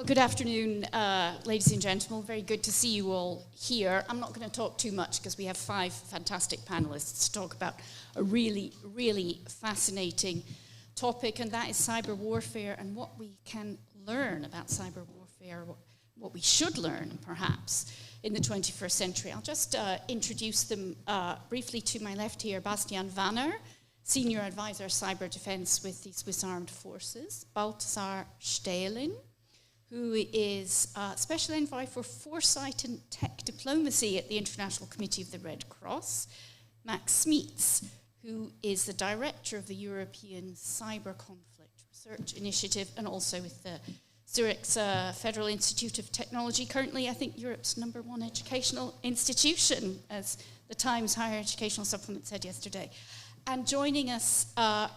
Well, good afternoon, ladies and gentlemen. Very good to see you all here. I'm not going to talk too much because we have 5 fantastic panelists to talk about a really, really fascinating topic, and that is cyber warfare and what we can learn about cyber warfare, what we should learn, perhaps, in the 21st century. I'll just introduce them briefly. To my left here, Bastian Wanner, Senior Advisor Cyber Defense with the Swiss Armed Forces. Balthasar Stählin, who is Special Envoy for Foresight and Tech Diplomacy at the International Committee of the Red Cross. Max Smeets, who is the Director of the European Cyber Conflict Research Initiative and also with the Zurich's Federal Institute of Technology, currently, I think, Europe's #1 educational institution, as the Times Higher Educational Supplement said yesterday. And joining us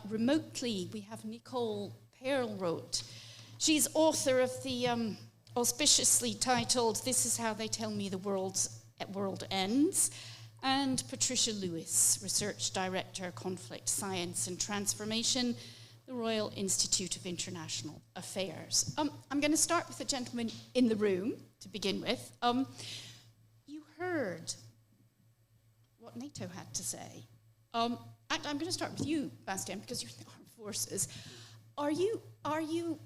remotely, we have Nicole Perlroth. She's author of the auspiciously titled "This is How They Tell Me the World Ends," and Patricia Lewis, Research Director, Conflict Science and Transformation, the Royal Institute of International Affairs. I'm going to start with the gentleman in the room to begin with. You heard what NATO had to say. I'm going to start with you, Bastian, because you're in the armed forces. Are you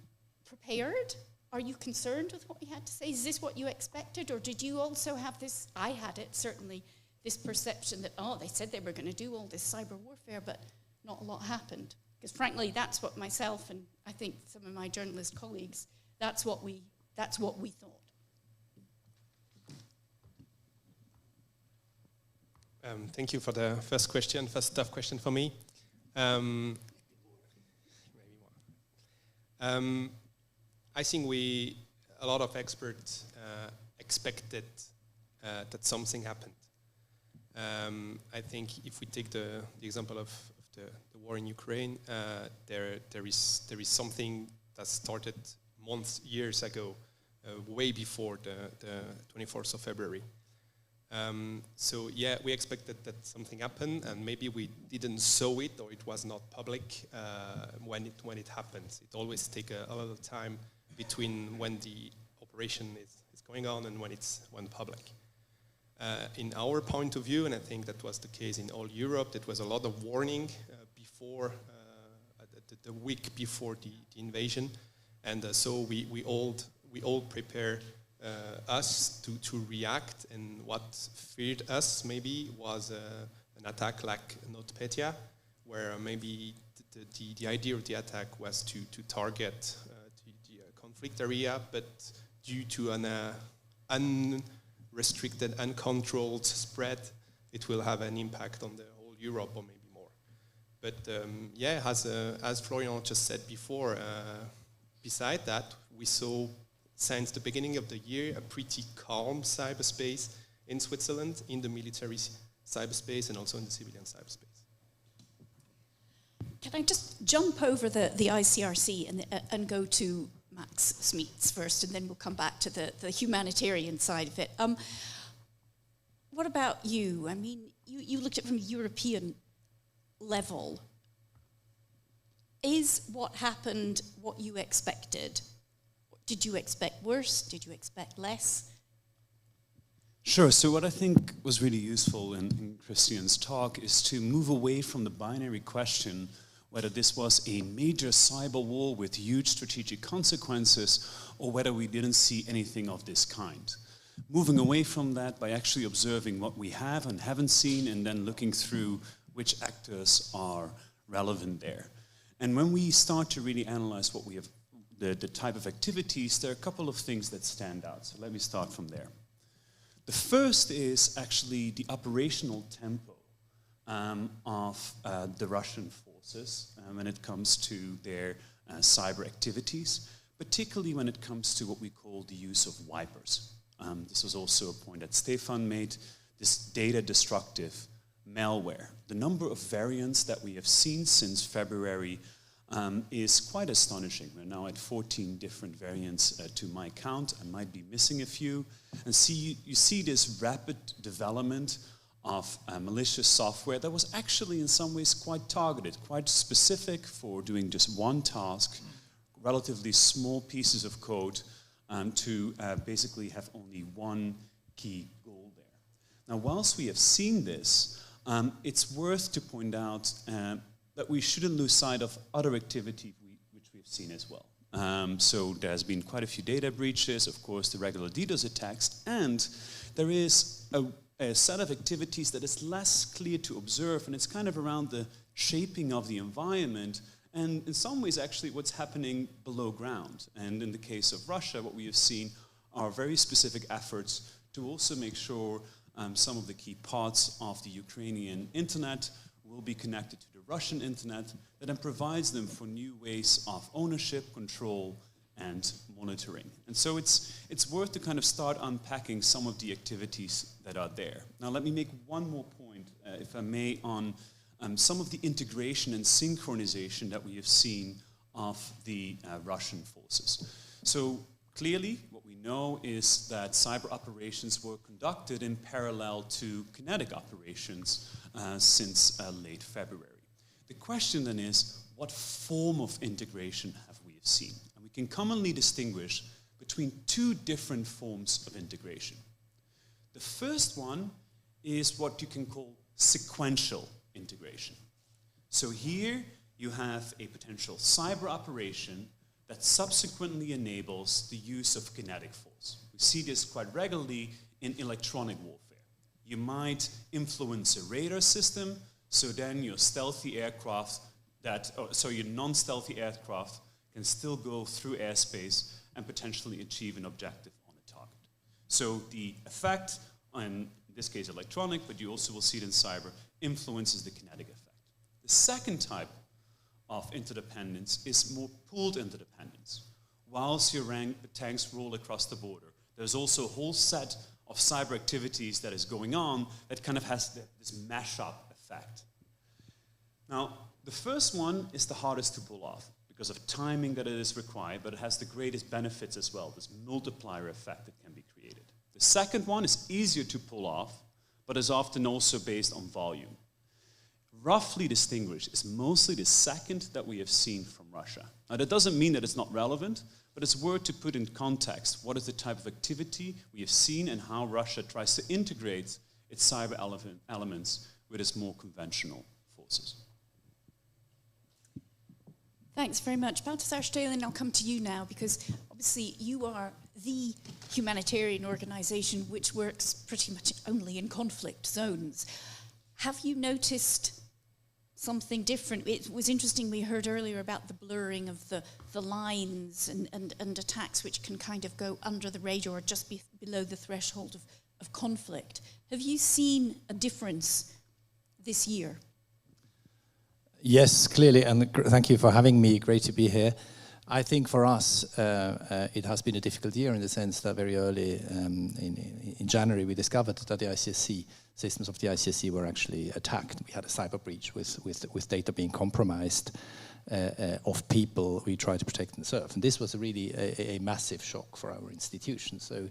prepared? Are you concerned with what he had to say? Is this what you expected, or did you also have this? I had it, certainly, this perception that, they said they were going to do all this cyber warfare, but not a lot happened. Because frankly, that's what myself and I think some of my journalist colleagues, that's what we thought. Thank you for the first tough question for me. I think a lot of experts expected that something happened. I think if we take the example of the war in Ukraine, there is something that started years ago, way before the 24th of February. We expected that something happened, and maybe we didn't saw it, or it was not public when it happens. It always takes a lot of time between when the operation is going on and when public. In our point of view, and I think that was the case in all Europe, there was a lot of warning before the week before the invasion, and so we all prepare us to react. And what feared us maybe was an attack like NotPetya, where maybe the idea of the attack was to target the conflict area, but due to an unrestricted, uncontrolled spread, it will have an impact on the whole Europe or maybe more. But as Florian just said before, beside that, we saw since the beginning of the year a pretty calm cyberspace in Switzerland, in the military cyberspace and also in the civilian cyberspace. Can I just jump over the ICRC and go to Max Smeets first, and then we'll come back to the humanitarian side of it. What about you? I mean, you looked at it from a European level. Is what happened what you expected? Did you expect worse? Did you expect less? Sure. So what I think was really useful in Christian's talk is to move away from the binary question whether this was a major cyber war with huge strategic consequences or whether we didn't see anything of this kind. Moving away from that by actually observing what we have and haven't seen, and then looking through which actors are relevant there. And when we start to really analyze what we have, the type of activities, there are a couple of things that stand out. So let me start from there. The first is actually the operational tempo of the Russian forces when it comes to their cyber activities, particularly when it comes to what we call the use of wipers. This was also a point that Stefan made, this data destructive malware. The number of variants that we have seen since February is quite astonishing. We're now at 14 different variants to my count. I might be missing a few. And you see this rapid development of malicious software that was actually in some ways quite targeted, quite specific for doing just one task, relatively small pieces of code, to basically have only one key goal there. Now, whilst we have seen this, it's worth to point out that we shouldn't lose sight of other activity which we've seen as well. So there's been quite a few data breaches, of course, the regular DDoS attacks, and there is a set of activities that is less clear to observe, and it's kind of around the shaping of the environment, and in some ways actually what's happening below ground. And in the case of Russia, what we have seen are very specific efforts to also make sure some of the key parts of the Ukrainian internet will be connected to the Russian internet, that then provides them for new ways of ownership, control, and monitoring. And so it's worth to kind of start unpacking some of the activities that are there. Now let me make one more point, if I may, on some of the integration and synchronization that we have seen of the Russian forces. So clearly, what we know is that cyber operations were conducted in parallel to kinetic operations since late February. The question then is, what form of integration have we seen? And we can commonly distinguish between two different forms of integration. The first one is what you can call sequential integration. So here you have a potential cyber operation that subsequently enables the use of kinetic force. We see this quite regularly in electronic warfare. You might influence a radar system, so then your stealthy aircraft your non-stealthy aircraft can still go through airspace and potentially achieve an objective on a target. So the effect, in this case electronic, but you also will see it in cyber, influences the kinetic effect. The second type of interdependence is more pooled interdependence. Whilst your tanks roll across the border, there's also a whole set of cyber activities that is going on that kind of has this mash-up effect. Now, the first one is the hardest to pull off because of timing that it is required, but it has the greatest benefits as well, this multiplier effect that can be created. The second one is easier to pull off, but is often also based on volume. Roughly distinguished is mostly the second that we have seen from Russia. Now, that doesn't mean that it's not relevant, but it's worth to put in context what is the type of activity we have seen and how Russia tries to integrate its cyber elements with its more conventional forces. Thanks very much. Balthasar Stehlen, I'll come to you now, because obviously you are the humanitarian organization which works pretty much only in conflict zones. Have you noticed something different? It was interesting, we heard earlier about the blurring of the lines and attacks which can kind of go under the radar or just below the threshold of conflict. Have you seen a difference this year? Yes, clearly, and thank you for having me. Great to be here. I think for us, it has been a difficult year in the sense that very early in January we discovered that the ICSC systems of the ICSC were actually attacked. We had a cyber breach with data being compromised of people we try to protect and serve. And this was really a massive shock for our institution. So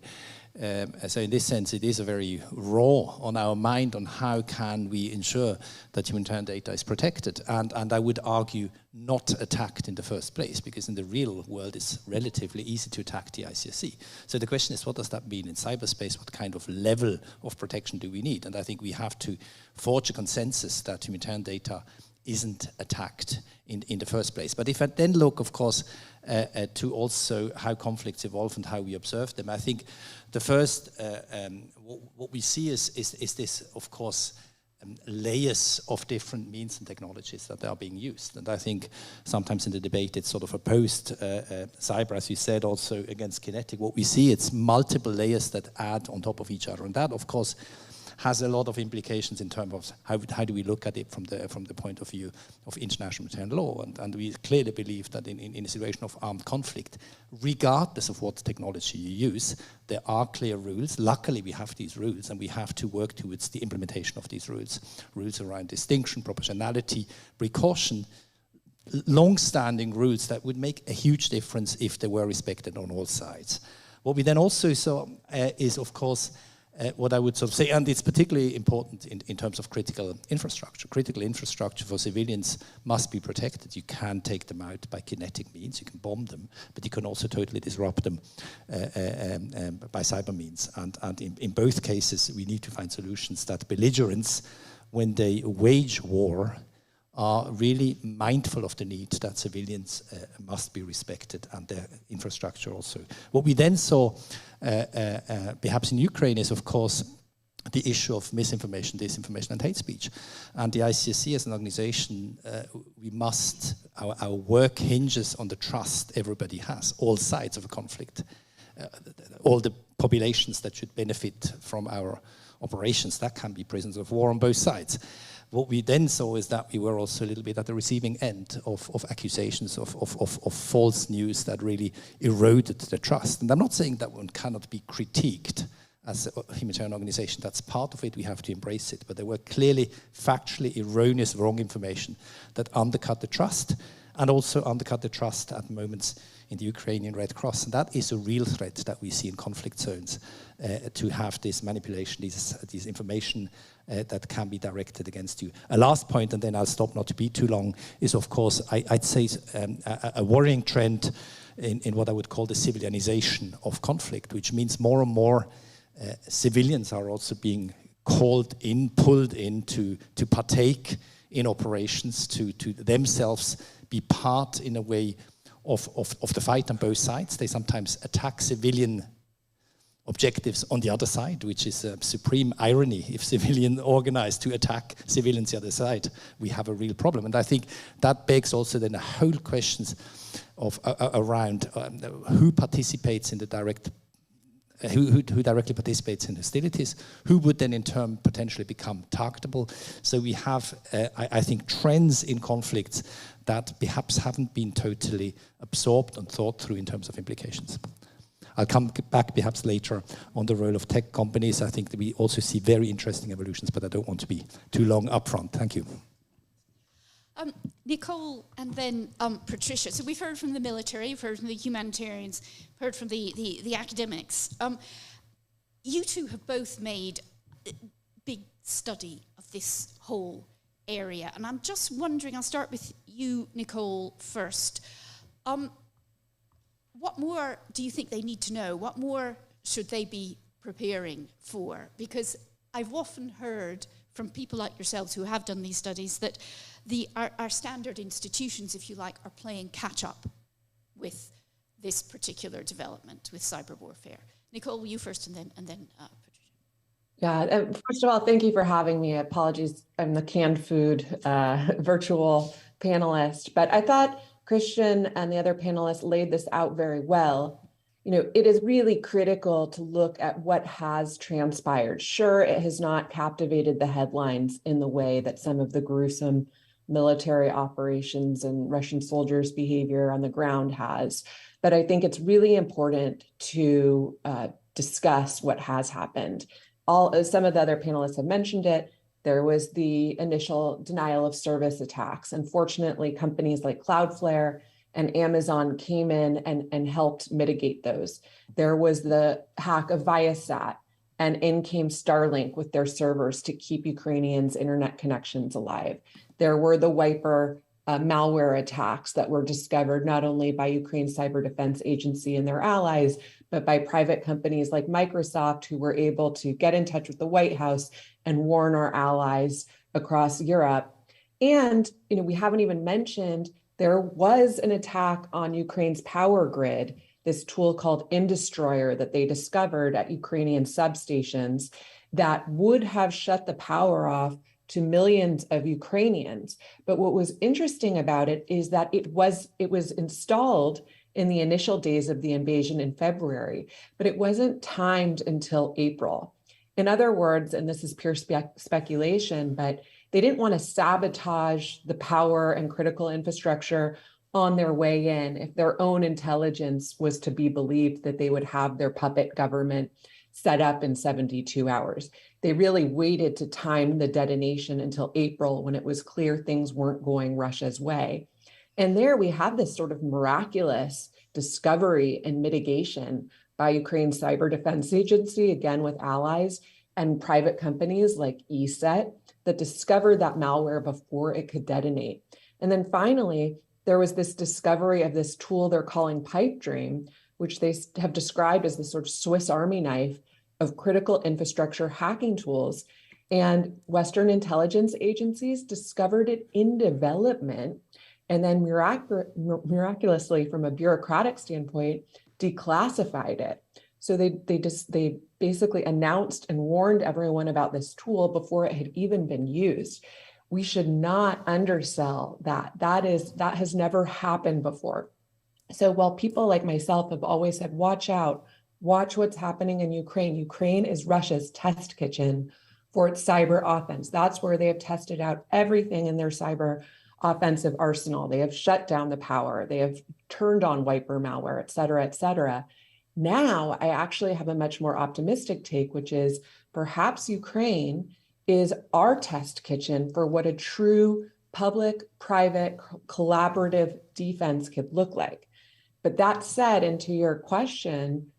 in this sense, it is a very raw on our mind on how can we ensure that humanitarian data is protected. And I would argue not attacked in the first place, because in the real world it's relatively easy to attack the ICSC. So the question is, what does that mean in cyberspace? What kind of level of protection do we need? And I think we have to forge a consensus that humanitarian data isn't attacked in the first place. But if I then look, of course, to also how conflicts evolve and how we observe them, I think the first, what we see is this, of course, layers of different means and technologies that are being used. And I think sometimes in the debate it's sort of opposed cyber, as you said, also against kinetic. What we see, it's multiple layers that add on top of each other. And that, of course, has a lot of implications in terms of how do we look at it from the point of view of international humanitarian law. And we clearly believe that in a situation of armed conflict, regardless of what technology you use, there are clear rules. Luckily, we have these rules, and we have to work towards the implementation of these rules. Rules around distinction, proportionality, precaution, long-standing rules that would make a huge difference if they were respected on all sides. What we then also saw is, of course, what I would sort of say, and it's particularly important in terms of critical infrastructure. Critical infrastructure for civilians must be protected. You can take them out by kinetic means, you can bomb them, but you can also totally disrupt them by cyber means. And in both cases, we need to find solutions that belligerents, when they wage war, are really mindful of the need that civilians must be respected and their infrastructure also. What we then saw, perhaps in Ukraine, is of course the issue of misinformation, disinformation and hate speech. And the ICSC as an organization, our work hinges on the trust everybody has, all sides of a conflict, all the populations that should benefit from our operations, that can be prisoners of war on both sides. What we then saw is that we were also a little bit at the receiving end of accusations of false news that really eroded the trust. And I'm not saying that one cannot be critiqued as a humanitarian organization. That's part of it, we have to embrace it. But there were clearly factually erroneous, wrong information that undercut the trust, and also undercut the trust at moments in the Ukrainian Red Cross. And that is a real threat that we see in conflict zones, to have this manipulation, this information that can be directed against you. A last point, and then I'll stop not to be too long, is of course, I'd say a worrying trend in what I would call the civilianization of conflict, which means more and more civilians are also being called in, pulled in to partake in operations, to themselves be part in a way of the fight on both sides. They sometimes attack civilian objectives on the other side, which is a supreme irony. If civilian organized to attack civilians the other side, we have a real problem. And I think that begs also then a whole questions of around who participates in the direct, who directly participates in hostilities, who would then in turn potentially become targetable. So we have, I think, trends in conflicts that perhaps haven't been totally absorbed and thought through in terms of implications. I'll come back perhaps later on the role of tech companies. I think that we also see very interesting evolutions, but I don't want to be too long up front. Thank you. Nicole and then Patricia. So we've heard from the military, we've heard from the humanitarians, heard from the academics. You two have both made a big study of this whole area. And I'm just wondering, I'll start with you, Nicole, first. What more do you think they need to know? What more should they be preparing for? Because I've often heard from people like yourselves who have done these studies that our standard institutions, if you like, are playing catch up with this particular development, with cyber warfare. Nicole, you first, and then Patricia. Yeah, first of all, thank you for having me. Apologies, I'm the canned food virtual panelist, but I thought Christian and the other panelists laid this out very well. You know, it is really critical to look at what has transpired. Sure, it has not captivated the headlines in the way that some of the gruesome military operations and Russian soldiers' behavior on the ground has, but I think it's really important to discuss what has happened. Some of the other panelists have mentioned it. There was the initial denial of service attacks. Unfortunately, companies like Cloudflare and Amazon came in and helped mitigate those. There was the hack of Viasat, and in came Starlink with their servers to keep Ukrainians' internet connections alive. There were the wiper malware attacks that were discovered not only by Ukraine's Cyber Defense Agency and their allies, but by private companies like Microsoft, who were able to get in touch with the White House and warn our allies across Europe. And, you know, we haven't even mentioned there was an attack on Ukraine's power grid, this tool called Indestroyer that they discovered at Ukrainian substations that would have shut the power off to millions of Ukrainians. But what was interesting about it is that it was installed in the initial days of the invasion in February, but it wasn't timed until April. In other words, and this is pure speculation, but they didn't want to sabotage the power and critical infrastructure on their way in if their own intelligence was to be believed that they would have their puppet government set up in 72 hours. They really waited to time the detonation until April when it was clear things weren't going Russia's way. And there we have this sort of miraculous discovery and mitigation by Ukraine's Cyber Defense Agency, again with allies, and private companies like ESET that discovered that malware before it could detonate. And then finally, there was this discovery of this tool they're calling Pipe Dream, which they have described as the sort of Swiss Army knife of critical infrastructure hacking tools. And Western intelligence agencies discovered it in development, and then miraculously, from a bureaucratic standpoint, declassified it. So they basically announced and warned everyone about this tool before it had even been used. We should not undersell that. That has never happened before. So while people like myself have always said, watch out, watch what's happening in Ukraine. Ukraine is Russia's test kitchen for its cyber offense. That's where they have tested out everything in their cyber offensive arsenal. They have shut down the power. They have turned on wiper malware, et cetera, et cetera. Now, I actually have a much more optimistic take, which is perhaps Ukraine is our test kitchen for what a true public-private collaborative defense could look like. But that said, and to your question,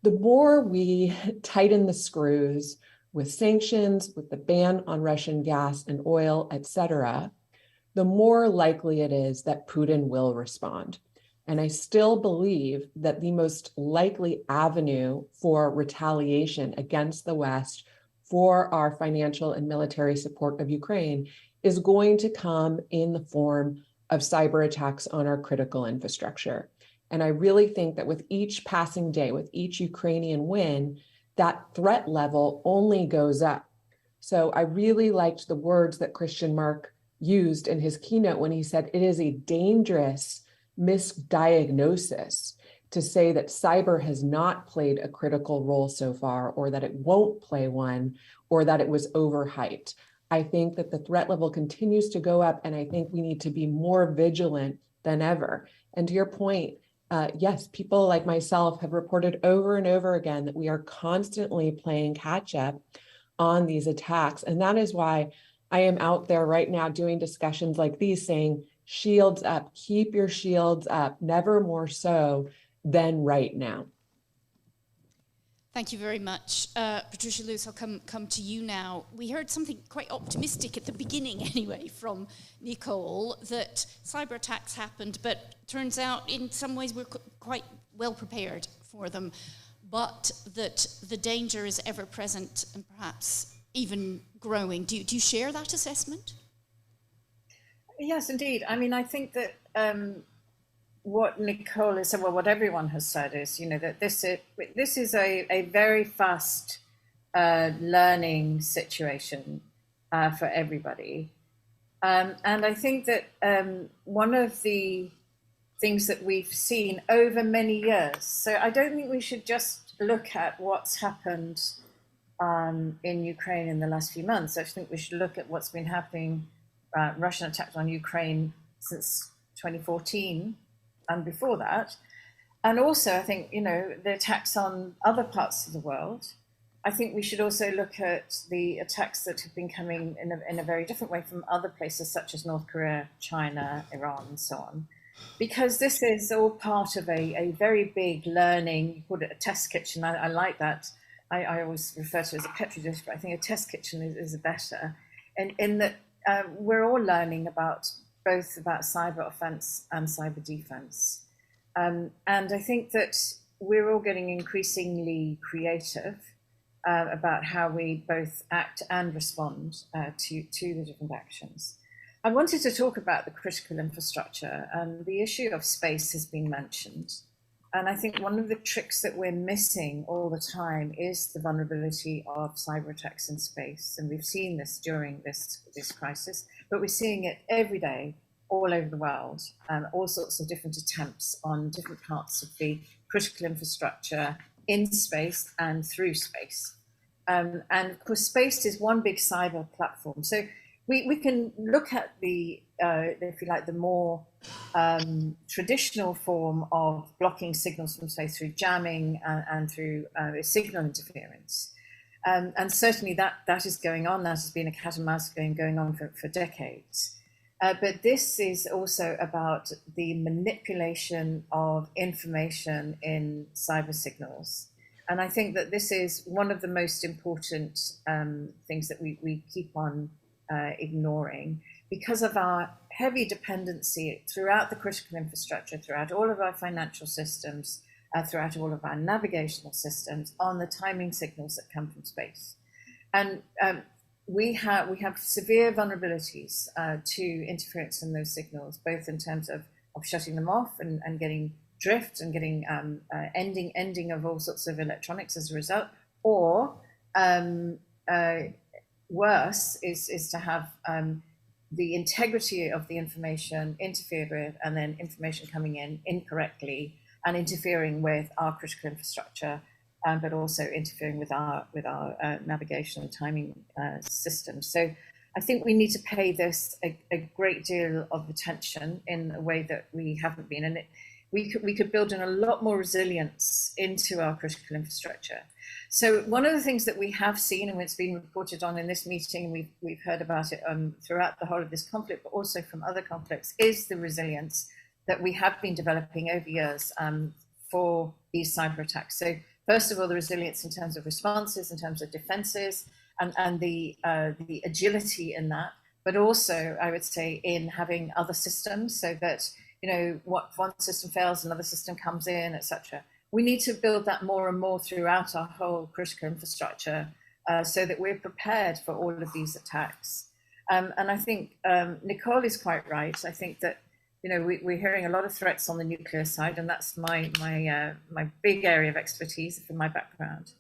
the more we tighten the screws with sanctions, with the ban on Russian gas and oil, et cetera, the more likely it is that Putin will respond. And I still believe that the most likely avenue for retaliation against the West for our financial and military support of Ukraine is going to come in the form of cyber attacks on our critical infrastructure. And I really think that with each passing day, with each Ukrainian win, that threat level only goes up. So I really liked the words that Christian Mark used in his keynote when he said it is a dangerous misdiagnosis to say that cyber has not played a critical role so far, or that it won't play one, or that it was overhyped. I think that the threat level continues to go up, and I think we need to be more vigilant than ever. And to your point, yes, people like myself have reported over and over again that we are constantly playing catch up on these attacks. And that is why I am out there right now doing discussions like these saying, shields up, keep your shields up, never more so than right now. Thank you very much. Patricia Lewis, I'll come to you now. We heard something quite optimistic at the beginning anyway from Nicole, that cyber attacks happened, but turns out in some ways we're quite well prepared for them, but that the danger is ever present and perhaps even growing. Do you share that assessment? Yes, indeed. I mean, I think that what Nicole has said, well, what everyone has said is, that this is a very fast learning situation for everybody. And I think that one of the things that we've seen over many years, so I don't think we should just look at what's happened in Ukraine in the last few months. I think we should look at what's been happening, Russian attacks on Ukraine since 2014 and before that. And also, I think, the attacks on other parts of the world. I think we should also look at the attacks that have been coming in a very different way from other places, such as North Korea, China, Iran, and so on. Because this is all part of a very big learning, you called it a test kitchen. I like that. I always refer to it as a petri dish, but I think a test kitchen is better. And in that we're all learning both about cyber offense and cyber defense. And I think that we're all getting increasingly creative about how we both act and respond to the different actions. I wanted to talk about the critical infrastructure, and the issue of space has been mentioned. And I think one of the tricks that we're missing all the time is the vulnerability of cyber attacks in space. And we've seen this during this crisis, but we're seeing it every day all over the world, all sorts of different attempts on different parts of the critical infrastructure in space and through space. And of course, space is one big cyber platform. So we can look at the, if you like, the more traditional form of blocking signals from space through jamming and through signal interference. And certainly that is going on. That has been a cat and mouse game going on for decades. But this is also about the manipulation of information in cyber signals. And I think that this is one of the most important things that we keep on ignoring because of our heavy dependency throughout the critical infrastructure, throughout all of our financial systems, throughout all of our navigational systems on the timing signals that come from space. And we have severe vulnerabilities to interference in those signals, both in terms of shutting them off and getting drift and getting ending of all sorts of electronics as a result, or worse is to have the integrity of the information interfered with, and then information coming in incorrectly and interfering with our critical infrastructure, but also interfering with our navigation and timing systems. So I think we need to pay this a great deal of attention in a way that we haven't been. And we could build in a lot more resilience into our critical infrastructure. So one of the things that we have seen, and it's been reported on in this meeting, we've heard about it throughout the whole of this conflict, but also from other conflicts, is the resilience that we have been developing over years for these cyber attacks. So first of all, the resilience in terms of responses, in terms of defenses, and the agility in that, but also I would say in having other systems so that, you know, what one system fails, another system comes in, etc. We need to build that more and more throughout our whole critical infrastructure so that we're prepared for all of these attacks. And I think Nicole is quite right. I think that, you know, we're hearing a lot of threats on the nuclear side, and that's my big area of expertise from my background.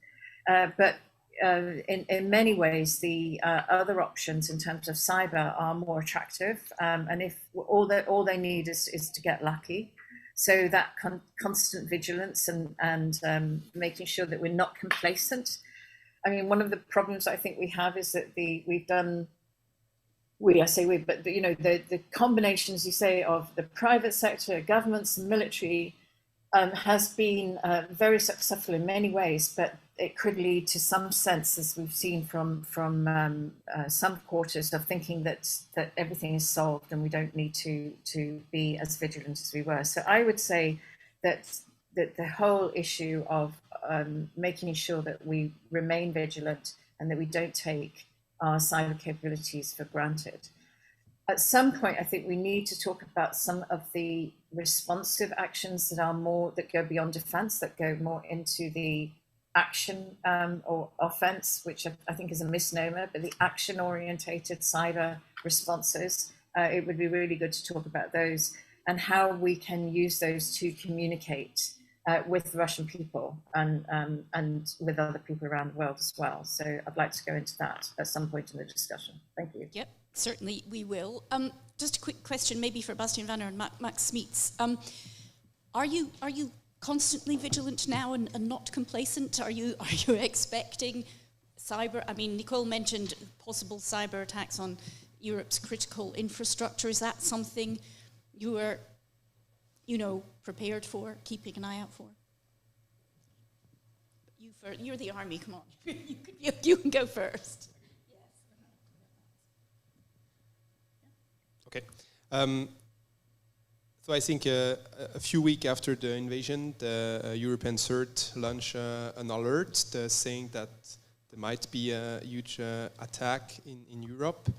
But in many ways, the other options in terms of cyber are more attractive. And if all they need is to get lucky. So that constant vigilance and making sure that we're not complacent. I mean, one of the problems I think we have is that the combinations, you say, of the private sector, governments, and military has been very successful in many ways, but it could lead to some sense, as we've seen from some quarters, of thinking that everything is solved and we don't need to be as vigilant as we were. So I would say that the whole issue of making sure that we remain vigilant and that we don't take our cyber capabilities for granted. At some point, I think we need to talk about some of the responsive actions that go beyond defense, that go more into the action or offense, which I think is a misnomer, but the action-orientated cyber responses. It would be really good to talk about those and how we can use those to communicate with the Russian people and with other people around the world as well. So I'd like to go into that at some point in the discussion. Thank you. Yep, certainly we will. Just a quick question, maybe for Bastian Vanner and Max Smeets. Are you constantly vigilant now and not complacent? Are you expecting cyber? I mean, Nicole mentioned possible cyber attacks on Europe's critical infrastructure. Is that something you are, prepared for, keeping an eye out for? You're the army. Come on, you can go first. Okay. So I think a few weeks after the invasion, the European CERT launched an alert saying that there might be a huge attack in Europe.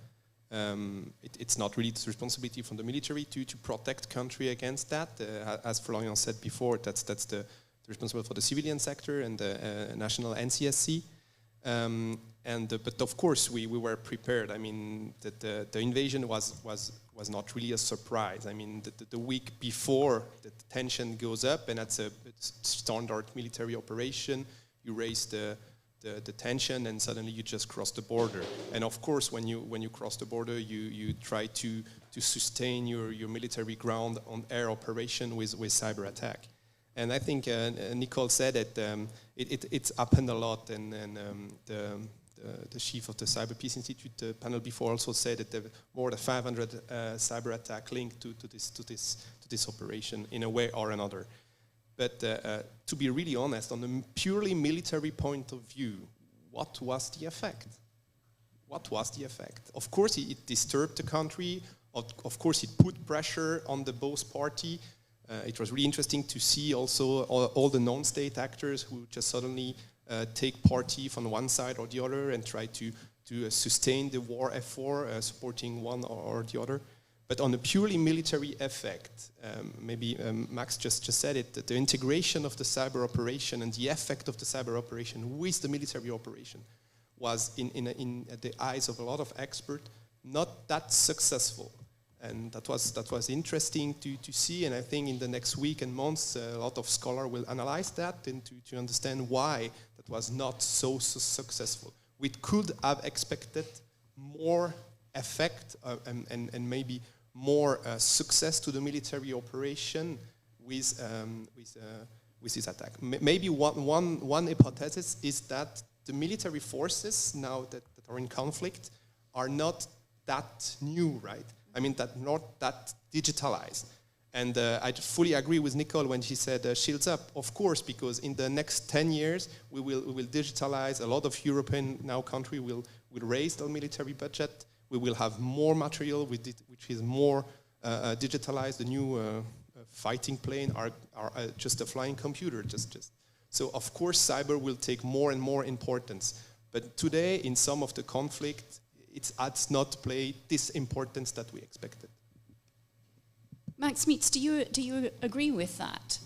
It's not really the responsibility from the military to protect country against that. As Florian said before, that's the responsible for the civilian sector and the national NCSC. But of course we were prepared. I mean, the invasion was not really a surprise. I mean, the week before, the tension goes up, and that's a standard military operation. You raise the tension, and suddenly you just cross the border. And of course, when you cross the border, you try to sustain your military ground on air operation with cyber attack. And I think Nicole said that it's happened a lot, and the chief of the Cyber Peace Institute, the panel before, also said that there were more than 500 cyber attack linked to this operation in a way or another. But to be really honest, on a purely military point of view, what was the effect? What was the effect? Of course, it disturbed the country. Of course, it put pressure on the both party. It was really interesting to see also all the non-state actors who just suddenly take party from one side or the other and try to sustain the war effort, supporting one or the other. But on a purely military effect, maybe Max just said it, that the integration of the cyber operation and the effect of the cyber operation with the military operation was, in the eyes of a lot of experts, not that successful. And that was interesting to see, and I think in the next week and months, a lot of scholars will analyze that and to understand why that was not so successful. We could have expected more effect and maybe more success to the military operation with this attack. Maybe one hypothesis is that the military forces now that are in conflict are not that new, right? I mean, that not that digitalized. And I fully agree with Nicole when she said shields up, of course, because in the next 10 years, we will digitalize. A lot of European now country will raise their military budget. We will have more material which is more digitalized. The new fighting plane are just a flying computer. So, of course, cyber will take more and more importance. But today, in some of the conflict, it's not play this importance that we expected. Max Meets, do you agree with that?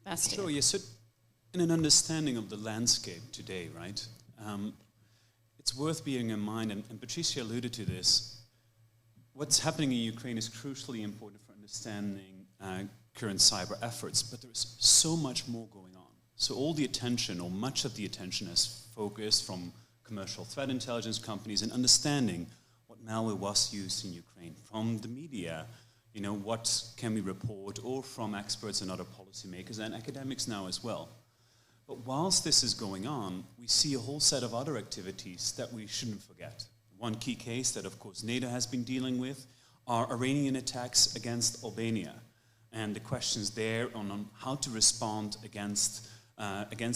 Bastien? Sure, yes. So in an understanding of the landscape today, right, it's worth bearing in mind, and Patricia alluded to this, what's happening in Ukraine is crucially important for understanding current cyber efforts, but there's so much more going on. So all the attention, or much of the attention, is focused from commercial threat intelligence companies and understanding what malware was used in Ukraine, from the media, what can we report, or from experts and other policymakers and academics now as well. But whilst this is going on, we see a whole set of other activities that we shouldn't forget. One key case that, of course, NATO has been dealing with are Iranian attacks against Albania, and the questions there on how to respond against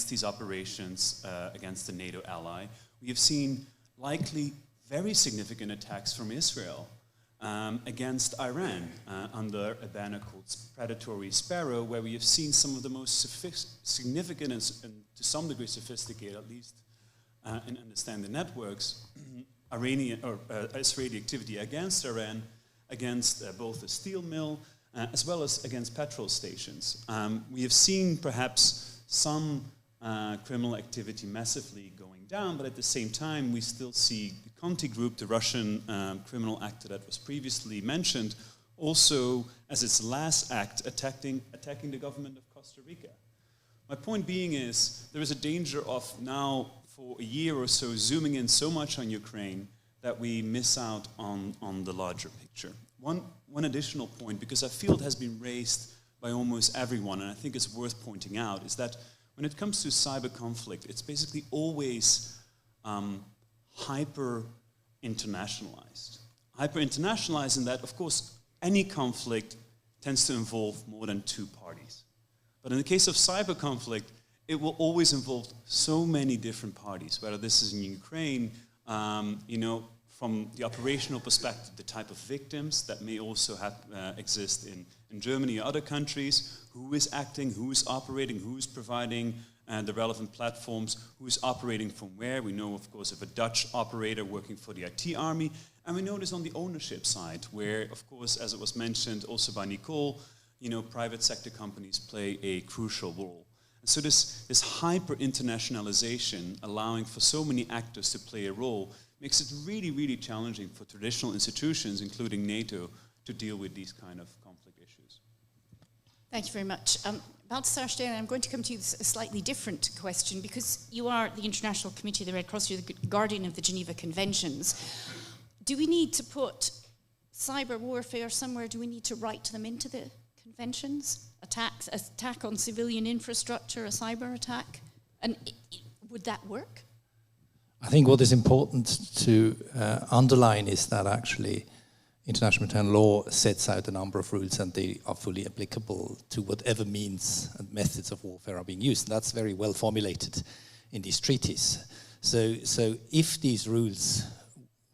these operations against the NATO ally. We have seen likely very significant attacks from Israel against Iran under a banner called Predatory Sparrow, where we have seen some of the most significant and to some degree sophisticated, at least in understanding the networks, Israeli activity against Iran, against both the steel mill as well as against petrol stations. We have seen perhaps some criminal activity massively going down, but at the same time, we still see the Conti Group, the Russian criminal actor that was previously mentioned, also as its last act attacking the government of Costa Rica. My point being is there is a danger of now, for a year or so, zooming in so much on Ukraine that we miss out on the larger picture. One additional point, because I feel it has been raised by almost everyone, and I think it's worth pointing out, is that when it comes to cyber conflict, it's basically always hyper-internationalized. Hyper-internationalized in that, of course, any conflict tends to involve more than two parties. But in the case of cyber conflict, it will always involve so many different parties, whether this is in Ukraine, from the operational perspective, the type of victims that may also exist in Germany or other countries, who is acting, who is operating, who is providing the relevant platforms, who is operating from where. We know, of course, of a Dutch operator working for the IT army, and we know this on the ownership side, where, of course, as it was mentioned also by Nicole, private sector companies play a crucial role. And so this hyper-internationalization, allowing for so many actors to play a role, makes it really, really challenging for traditional institutions, including NATO, to deal with these kind of conflict issues. Thank you very much. Balthasar Steiner, I'm going to come to you with a slightly different question, because you are the International Committee of the Red Cross, you're the guardian of the Geneva Conventions. Do we need to put cyber warfare somewhere? Do we need to write them into the conventions? Attack on civilian infrastructure, a cyber attack? And would that work? I think what is important to underline is that actually international maritime law sets out a number of rules, and they are fully applicable to whatever means and methods of warfare are being used. And that's very well formulated in these treaties. So if these rules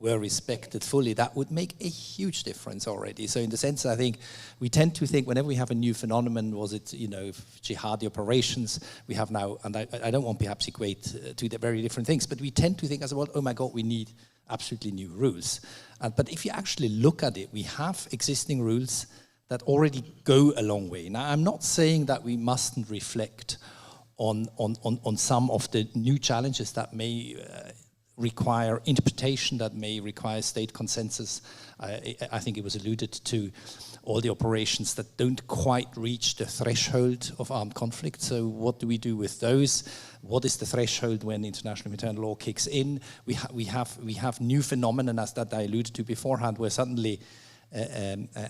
were respected fully, that would make a huge difference already. So in the sense, I think we tend to think whenever we have a new phenomenon, was it, jihadi operations, we have now, and I don't want perhaps equate to the very different things, but we tend to think as well, oh my God, we need absolutely new rules. But if you actually look at it, we have existing rules that already go a long way. Now, I'm not saying that we mustn't reflect on some of the new challenges that may require interpretation, that may require state consensus. I think it was alluded to all the operations that don't quite reach the threshold of armed conflict. So what do we do with those? What is the threshold when international humanitarian law kicks in? We have new phenomena, as that I alluded to beforehand, where suddenly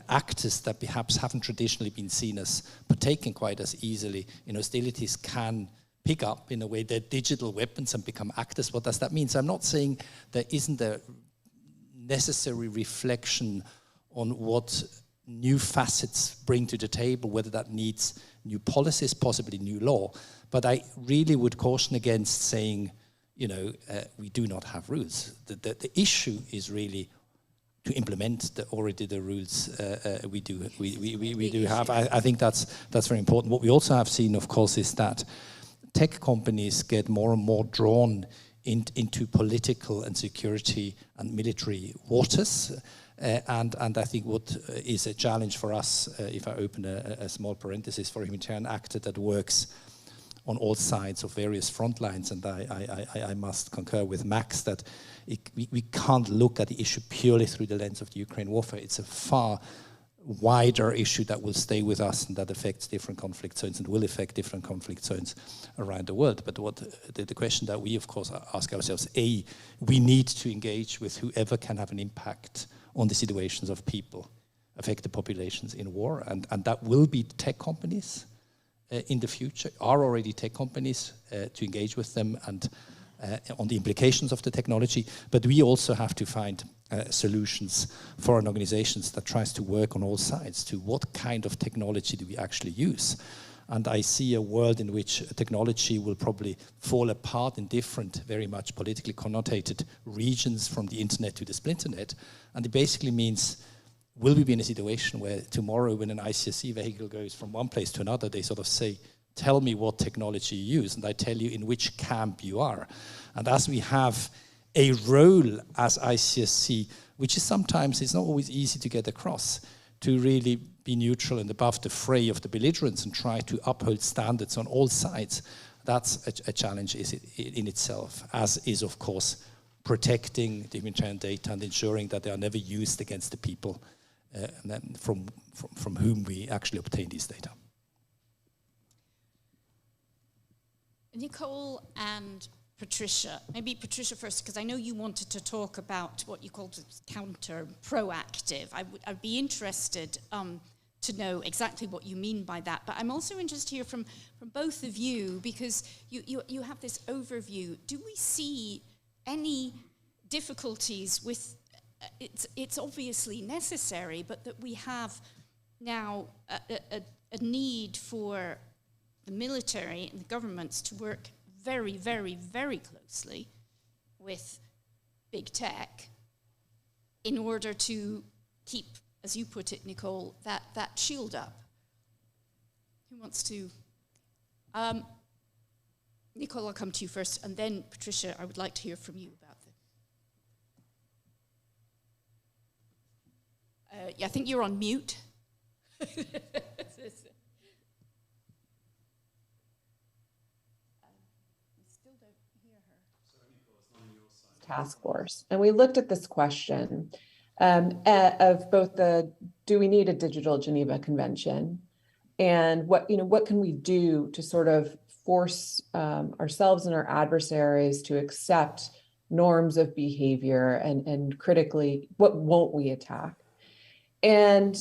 actors that perhaps haven't traditionally been seen as partaking quite as easily in hostilities can pick up in a way their digital weapons and become actors. What does that mean? So I'm not saying there isn't a necessary reflection on what new facets bring to the table, whether that needs new policies, possibly new law. But I really would caution against saying, we do not have rules. The issue is really to implement already the rules we do have. I think that's very important. What we also have seen, of course, is that tech companies get more and more drawn into political and security and military waters. And I think what is a challenge for us, if I open a small parenthesis, for a humanitarian actor that works on all sides of various front lines, and I must concur with Max that we can't look at the issue purely through the lens of the Ukraine warfare. It's a far wider issue that will stay with us and that affects different conflict zones and will affect different conflict zones around the world. But what the question that we, of course, ask ourselves, we need to engage with whoever can have an impact on the situations of people, affected populations in war, and that will be tech companies in the future, are already tech companies, to engage with them and on the implications of the technology. But we also have to find solutions for an organizations that tries to work on all sides to what kind of technology do we actually use. And I see a world in which technology will probably fall apart in different, very much politically connotated regions, from the internet to the splinternet. And it basically means, will we be in a situation where tomorrow when an ICSC vehicle goes from one place to another, they sort of say, tell me what technology you use, and I tell you in which camp you are. And as we have a role as ICSC, which is sometimes, it's not always easy to get across, to really be neutral and above the fray of the belligerents and try to uphold standards on all sides, that's a challenge in itself, as is, of course, protecting the humanitarian data and ensuring that they are never used against the people from whom we actually obtain these data. Nicole and Patricia, maybe Patricia first, because I know you wanted to talk about what you called counter proactive. I'd be interested to know exactly what you mean by that. But I'm also interested to hear from both of you, because you have this overview. Do we see any difficulties with, it's obviously necessary, but that we have now a need for the military and the governments to work very, very, very closely with big tech in order to keep, as you put it, Nicole, that shield up? Who wants to? Nicole, I'll come to you first, and then Patricia, I would like to hear from you about this. I think you're on mute. Task force, and we looked at this question of both do we need a digital Geneva Convention, and what can we do to sort of force ourselves and our adversaries to accept norms of behavior, and critically, what won't we attack? And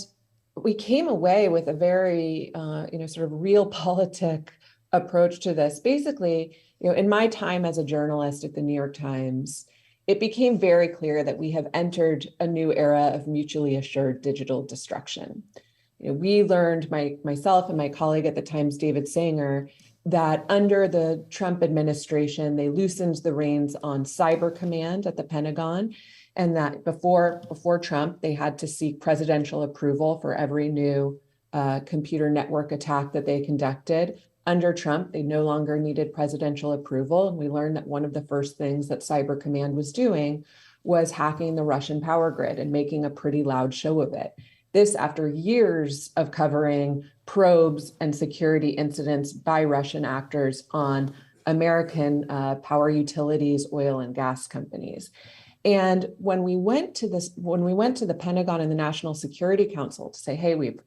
we came away with a very sort of realpolitik approach to this. Basically, in my time as a journalist at the New York Times, it became very clear that we have entered a new era of mutually assured digital destruction. We learned, myself and my colleague at the Times, David Sanger, that under the Trump administration, they loosened the reins on cyber command at the Pentagon. and that before Trump, they had to seek presidential approval for every new computer network attack that they conducted. Under Trump, they no longer needed presidential approval. And we learned that one of the first things that Cyber Command was doing was hacking the Russian power grid and making a pretty loud show of it. This after years of covering probes and security incidents by Russian actors on American power utilities, oil and gas companies. And when we went to the Pentagon and the National Security Council to say, hey, we've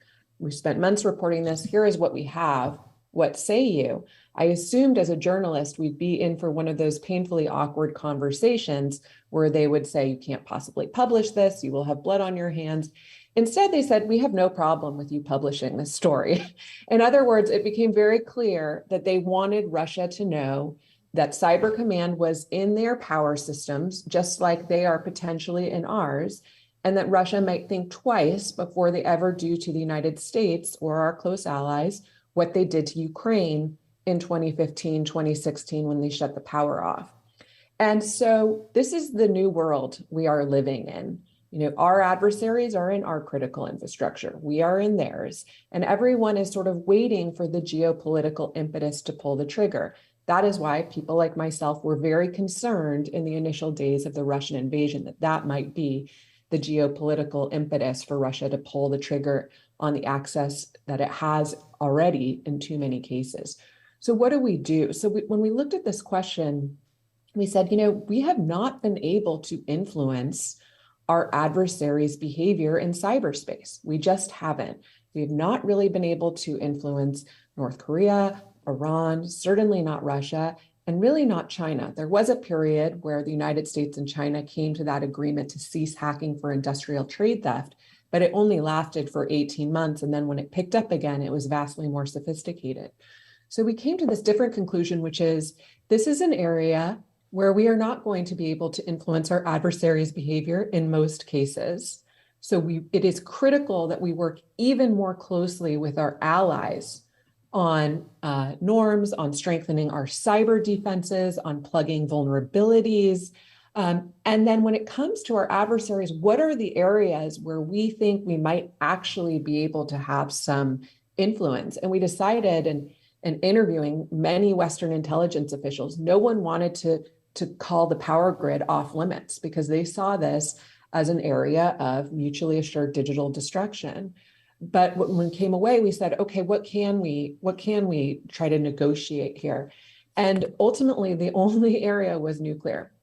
spent months reporting this, here is what we have, what say you? I assumed as a journalist, we'd be in for one of those painfully awkward conversations where they would say, you can't possibly publish this, you will have blood on your hands. Instead, they said, we have no problem with you publishing this story. In other words, it became very clear that they wanted Russia to know that Cyber Command was in their power systems, just like they are potentially in ours, and that Russia might think twice before they ever do to the United States or our close allies what they did to Ukraine in 2015, 2016, when they shut the power off. And so this is the new world we are living in. You know, our adversaries are in our critical infrastructure. We are in theirs. And everyone is sort of waiting for the geopolitical impetus to pull the trigger. That is why people like myself were very concerned in the initial days of the Russian invasion that might be the geopolitical impetus for Russia to pull the trigger on the access that it has already in too many cases. So what do we do? So when we looked at this question, we said, you know, we have not been able to influence our adversaries' behavior in cyberspace. We just haven't. We have not really been able to influence North Korea, Iran, certainly not Russia, and really not China. There was a period where the United States and China came to that agreement to cease hacking for industrial trade theft, but it only lasted for 18 months. And then when it picked up again, it was vastly more sophisticated. So we came to this different conclusion, which is this is an area where we are not going to be able to influence our adversaries' behavior in most cases. So it is critical that we work even more closely with our allies on norms, on strengthening our cyber defenses, on plugging vulnerabilities. And then when it comes to our adversaries, what are the areas where we think we might actually be able to have some influence? And we decided, in interviewing many Western intelligence officials, no one wanted to call the power grid off limits because they saw this as an area of mutually assured digital destruction. But when we came away, we said, okay, what can we try to negotiate here? And ultimately, the only area was nuclear.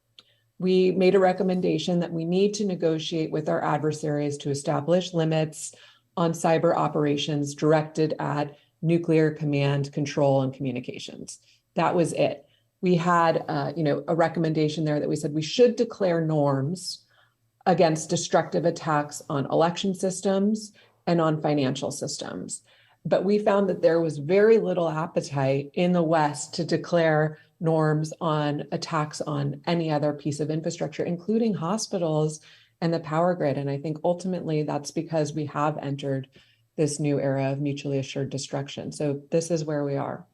We made a recommendation that we need to negotiate with our adversaries to establish limits on cyber operations directed at nuclear command, control, and communications. That was it. We had a recommendation there that we said we should declare norms against destructive attacks on election systems and on financial systems. But we found that there was very little appetite in the West to declare norms on attacks on any other piece of infrastructure, including hospitals and the power grid. And I think ultimately that's because we have entered this new era of mutually assured destruction. So this is where we are.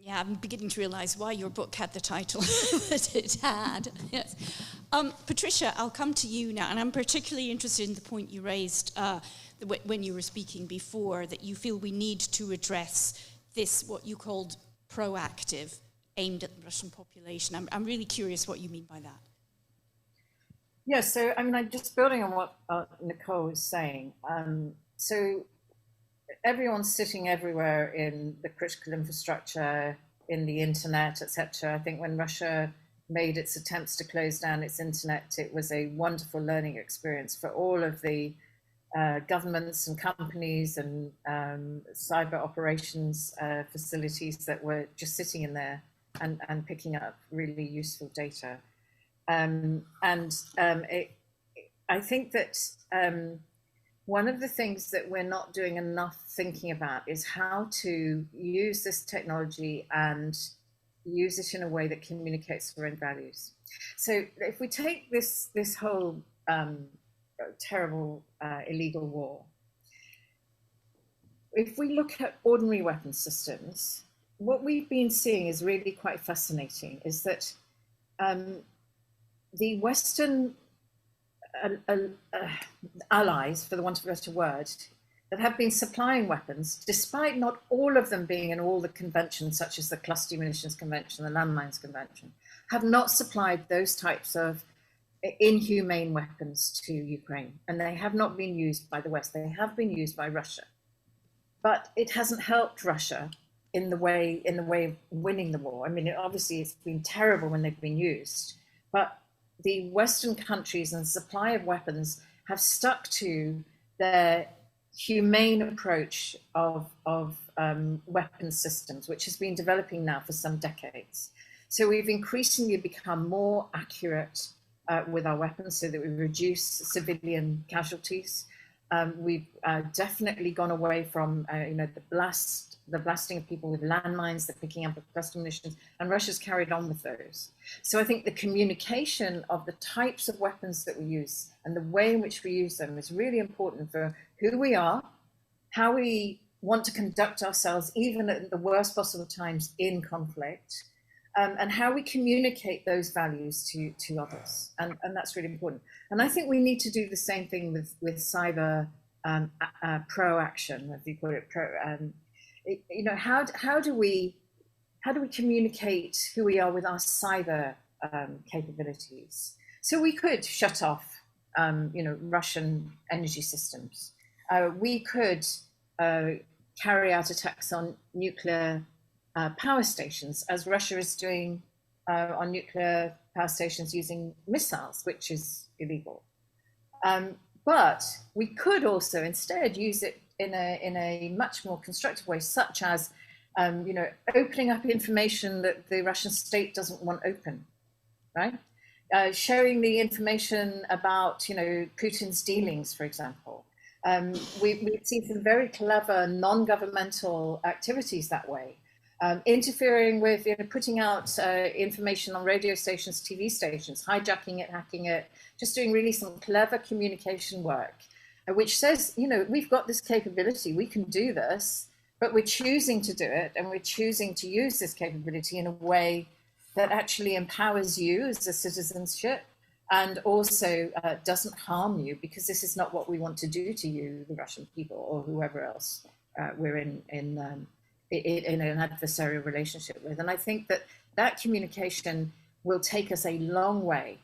Yeah, I'm beginning to realize why your book had the title that it had. Yes. Patricia, I'll come to you now, and I'm particularly interested in the point you raised when you were speaking before, that you feel we need to address this, what you called proactive, aimed at the Russian population. I'm really curious what you mean by that. Yes, so I mean, I'm just building on what Nicole was saying. So everyone's sitting everywhere in the critical infrastructure, in the internet, etc. I think when Russia made its attempts to close down its internet, it was a wonderful learning experience for all of the governments and companies and cyber operations facilities that were just sitting in there and picking up really useful data. I think that one of the things that we're not doing enough thinking about is how to use this technology and use it in a way that communicates our own values. So if we take this whole terrible illegal war, if we look at ordinary weapon systems, what we've been seeing is really quite fascinating, is that the Western allies, for the want of a better word, that have been supplying weapons, despite not all of them being in all the conventions, such as the Cluster Munitions Convention, the Landmines Convention, have not supplied those types of inhumane weapons to Ukraine. And they have not been used by the West. They have been used by Russia. But it hasn't helped Russia in the way of winning the war. I mean, obviously it's been terrible when they've been used, but the Western countries and the supply of weapons have stuck to their humane approach of weapon systems, which has been developing now for some decades. So we've increasingly become more accurate with our weapons so that we reduce civilian casualties. We've definitely gone away from the blasting of people with landmines, the picking up of cluster munitions, and Russia's carried on with those. So I think the communication of the types of weapons that we use and the way in which we use them is really important for who we are, how we want to conduct ourselves, even at the worst possible times in conflict, and how we communicate those values to others. And that's really important. And I think we need to do the same thing with cyber pro-action, as you call it. How do we communicate who we are with our cyber capabilities? So we could shut off, Russian energy systems. We could carry out attacks on nuclear power stations, as Russia is doing on nuclear power stations using missiles, which is illegal. But we could also instead use it in a much more constructive way, such as opening up information that the Russian state doesn't want open, right? Sharing the information about Putin's dealings, for example. We've seen some very clever non-governmental activities that way. Interfering with, putting out information on radio stations, TV stations, hijacking it, hacking it, just doing really some clever communication work, which says, we've got this capability, we can do this, but we're choosing to do it, and we're choosing to use this capability in a way that actually empowers you as a citizenship and also doesn't harm you, because this is not what we want to do to you, the Russian people, or whoever else we're in an adversarial relationship with. And I think that communication will take us a long way,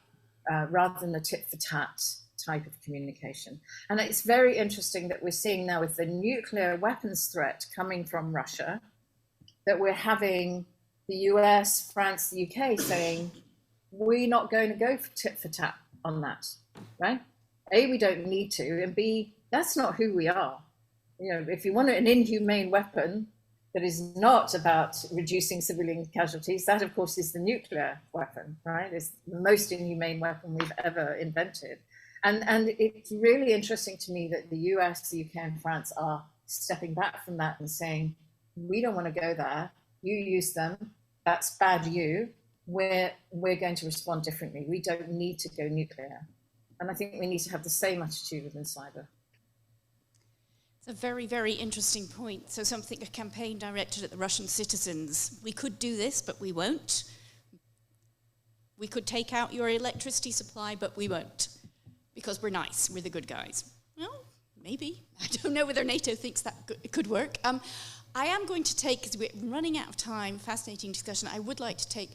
rather than the tit-for-tat type of communication. And it's very interesting that we're seeing now with the nuclear weapons threat coming from Russia, that we're having the US, France, the UK saying, we're not going to go for tit-for-tat on that, right? A, we don't need to, and B, that's not who we are. If you want an inhumane weapon that is not about reducing civilian casualties, that of course is the nuclear weapon, right? It's the most inhumane weapon we've ever invented. And it's really interesting to me that the US, the UK and France are stepping back from that and saying, we don't want to go there, you use them, that's bad you, we're going to respond differently. We don't need to go nuclear. And I think we need to have the same attitude within cyber. It's a very, very interesting point. So a campaign directed at the Russian citizens. We could do this, but we won't. We could take out your electricity supply, but we won't, because we're nice, we're the good guys. Well, maybe. I don't know whether NATO thinks that it could work. I am going to take, because we're running out of time, fascinating discussion, I would like to take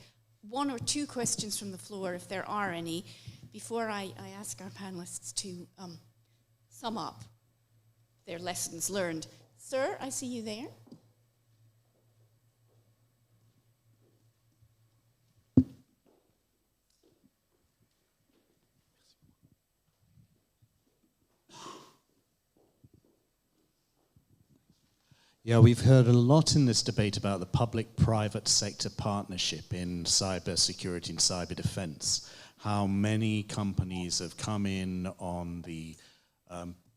one or two questions from the floor, if there are any, before I ask our panelists to sum up their lessons learned. Sir, I see you there. Yeah, we've heard a lot in this debate about the public-private sector partnership in cybersecurity and cyber defense. How many companies have come in on the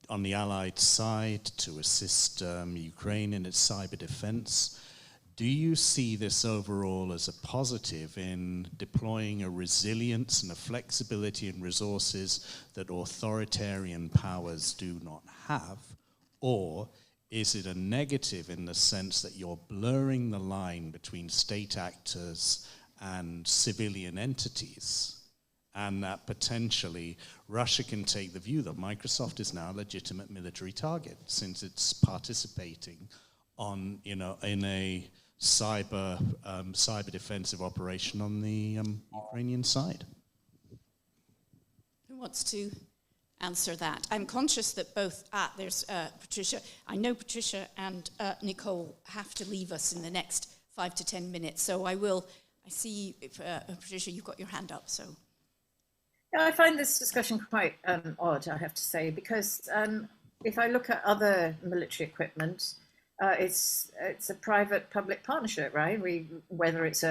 Allied side to assist Ukraine in its cyber defense. Do you see this overall as a positive in deploying a resilience and a flexibility in resources that authoritarian powers do not have? Or is it a negative in the sense that you're blurring the line between state actors and civilian entities? and that potentially Russia can take the view that Microsoft is now a legitimate military target since it's participating on, in a cyber defensive operation on the Ukrainian side. Who wants to answer that? I'm conscious that both, there's Patricia. I know Patricia and Nicole have to leave us in the next 5 to 10 minutes, so I see, Patricia, you've got your hand up, so. Yeah, I find this discussion quite odd, I have to say, because if I look at other military equipment, it's a private-public partnership, right? Whether it's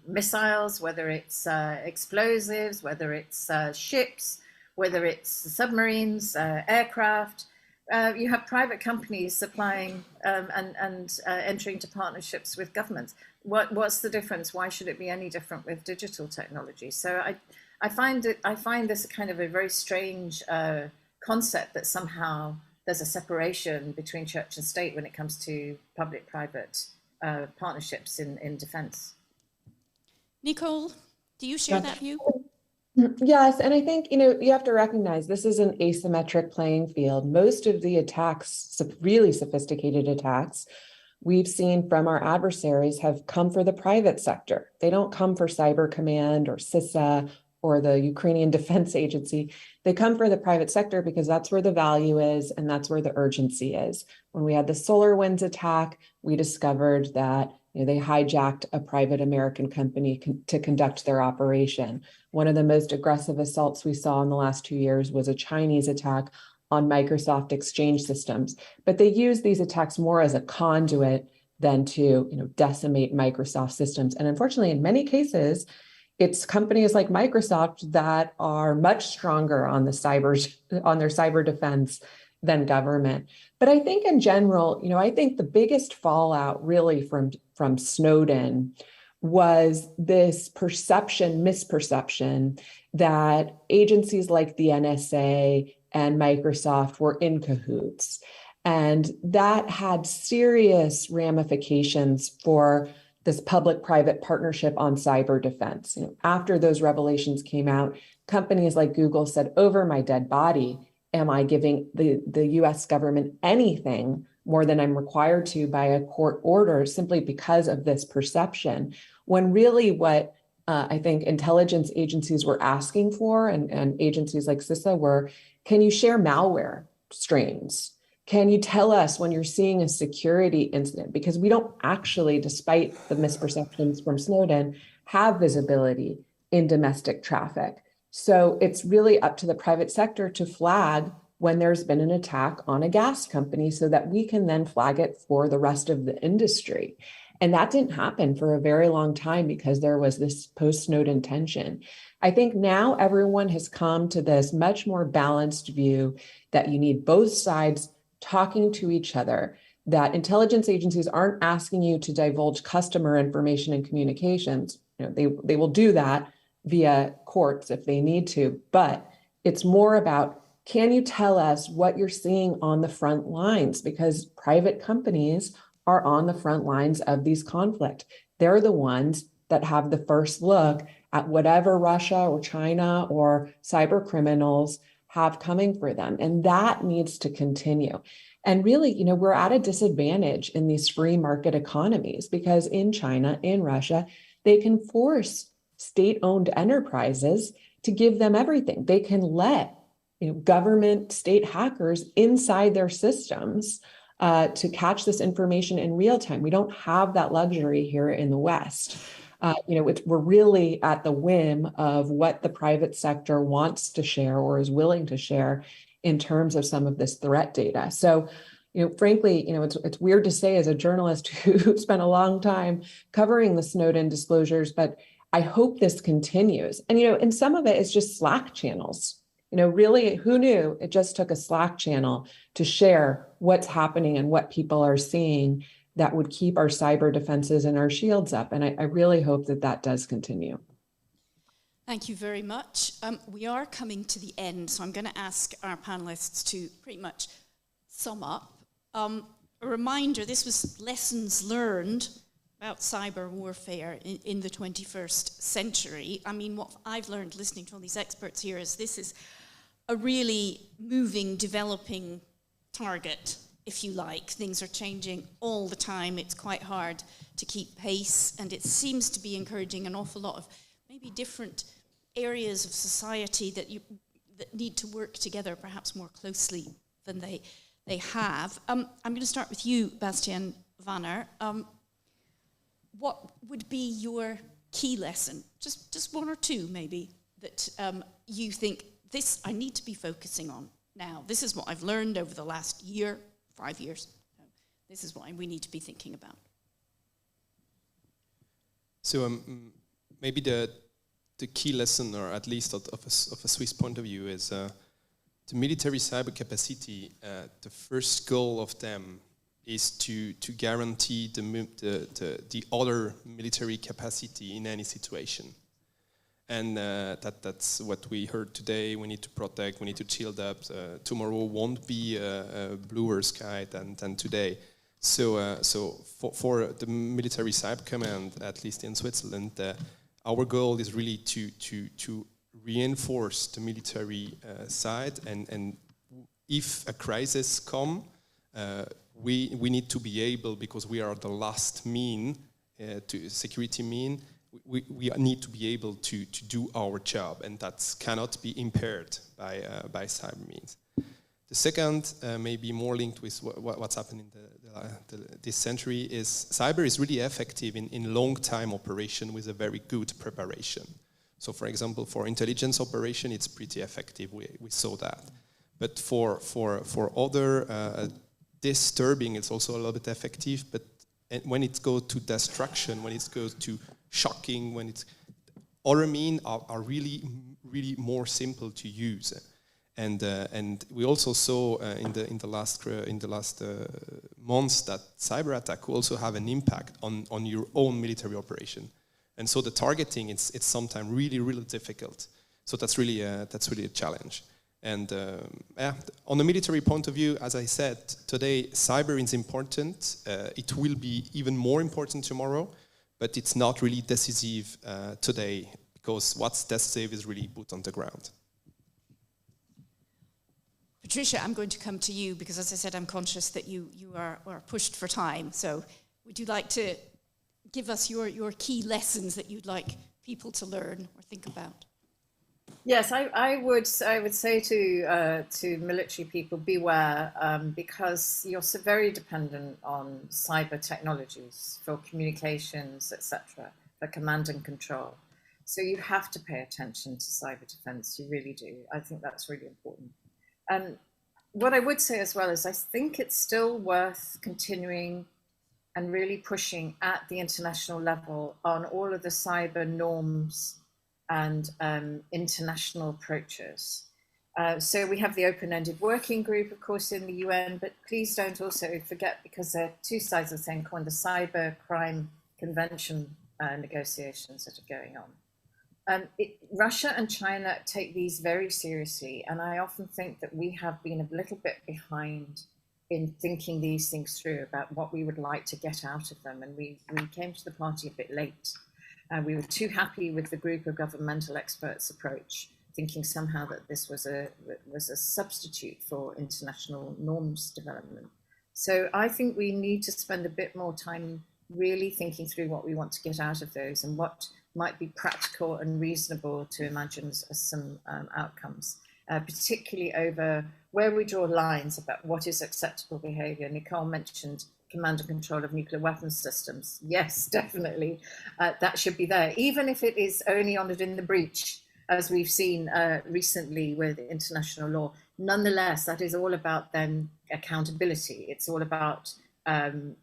missiles, whether it's explosives, whether it's ships, whether it's submarines, aircraft, you have private companies supplying and entering into partnerships with governments. What's the difference? Why should it be any different with digital technology? So I find this kind of a very strange concept that somehow there's a separation between church and state when it comes to public-private partnerships in defense. Nicole, do you share that view? Yes, and I think, you have to recognize this is an asymmetric playing field. Most of the attacks, really sophisticated attacks, we've seen from our adversaries have come for the private sector. They don't come for Cyber Command or CISA or the Ukrainian Defense Agency. They come for the private sector because that's where the value is and that's where the urgency is. When we had the SolarWinds attack, we discovered that they hijacked a private American company to conduct their operation. One of the most aggressive assaults we saw in the last 2 years was a Chinese attack on Microsoft Exchange systems. But they use these attacks more as a conduit than to decimate Microsoft systems. And unfortunately, in many cases, it's companies like Microsoft that are much stronger on their cyber defense than government. But I think in general, I think the biggest fallout really from Snowden was this misperception that agencies like the NSA and Microsoft were in cahoots. And that had serious ramifications for this public-private partnership on cyber defense. After those revelations came out, companies like Google said, over my dead body, am I giving the US government anything more than I'm required to by a court order simply because of this perception? When really what I think intelligence agencies were asking for and agencies like CISA were, can you share malware strains? Can you tell us when you're seeing a security incident? Because we don't actually, despite the misperceptions from Snowden, have visibility in domestic traffic. So it's really up to the private sector to flag when there's been an attack on a gas company so that we can then flag it for the rest of the industry. And that didn't happen for a very long time because there was this post-Snowden tension. I think now everyone has come to this much more balanced view that you need both sides talking to each other, that intelligence agencies aren't asking you to divulge customer information and communications. They will do that via courts if they need to, but it's more about, can you tell us what you're seeing on the front lines? Because private companies are on the front lines of these conflicts. They're the ones that have the first look at whatever Russia or China or cyber criminals have coming for them. And that needs to continue. And really, we're at a disadvantage in these free market economies because in China, in Russia, they can force state-owned enterprises to give them everything. They can let government state hackers inside their systems to catch this information in real time. We don't have that luxury here in the West. We're really at the whim of what the private sector wants to share or is willing to share in terms of some of this threat data. So, frankly, it's weird to say as a journalist who spent a long time covering the Snowden disclosures, but I hope this continues. And some of it is just Slack channels. Really, who knew? It just took a Slack channel to share what's happening and what people are seeing that would keep our cyber defenses and our shields up. And I really hope that that does continue. Thank you very much. We are coming to the end, so I'm going to ask our panelists to pretty much sum up. A reminder, this was lessons learned about cyber warfare in the 21st century. I mean, what I've learned listening to all these experts here is this is a really moving, developing target, if you like. Things are changing all the time. It's quite hard to keep pace, and it seems to be encouraging an awful lot of maybe different areas of society that need to work together perhaps more closely than they have. I'm going to start with you, Bastiaan Vanner. What would be your key lesson, just one or two maybe, that you think, this I need to be focusing on now. This is what I've learned over the last year, 5 years. This is what we need to be thinking about. So maybe the key lesson, or at least of a Swiss point of view, is the military cyber capacity. The first goal of them is to guarantee the other military capacity in any situation. And that's what we heard today. We need to protect, we need to shield up. Tomorrow won't be a bluer sky than today. So for the military cyber command, at least in Switzerland, our goal is really to reinforce the military side. And if a crisis comes, we need to be able, because we are the last security mean, we need to be able to do our job, and that cannot be impaired by cyber means. The second, maybe more linked with what's happening in this century, is cyber is really effective in long-time operation with a very good preparation. So, for example, for intelligence operation, it's pretty effective. We saw that. But for other disturbing, it's also a little bit effective. But when it goes to destruction, when it goes to shocking, when it's other means are really more simple to use, and we also saw in the last months that cyber attack will also have an impact on your own military operation, and so the targeting it's sometimes really difficult. So that's really a challenge. And on the military point of view, as I said today, cyber is important. It will be even more important tomorrow. But it's not really decisive today, because what's decisive is really put on the ground. Patricia, I'm going to come to you because, as I said, I'm conscious that you are pushed for time. So would you like to give us your key lessons that you'd like people to learn or think about? Yes, I would say to military people, beware, because you're so very dependent on cyber technologies for communications, etc., for command and control. So you have to pay attention to cyber defense. You really do. I think that's really important. And what I would say as well is I think it's still worth continuing and really pushing at the international level on all of the cyber norms and international approaches. So we have the open-ended working group, of course, in the UN, but please don't also forget, because there are two sides of the same coin, the cybercrime convention negotiations that are going on. Russia and China take these very seriously, and I often think that we have been a little bit behind in thinking these things through about what we would like to get out of them, and we came to the party a bit late. We were too happy with the group of governmental experts approach, thinking somehow that this was a substitute for international norms development. So I think we need to spend a bit more time really thinking through what we want to get out of those and what might be practical and reasonable to imagine as some outcomes, particularly over where we draw lines about what is acceptable behavior. Nicole mentioned command and control of nuclear weapons systems. Yes, definitely, that should be there, even if it is only honoured in the breach, as we've seen recently with international law. Nonetheless, that is all about then accountability. It's all about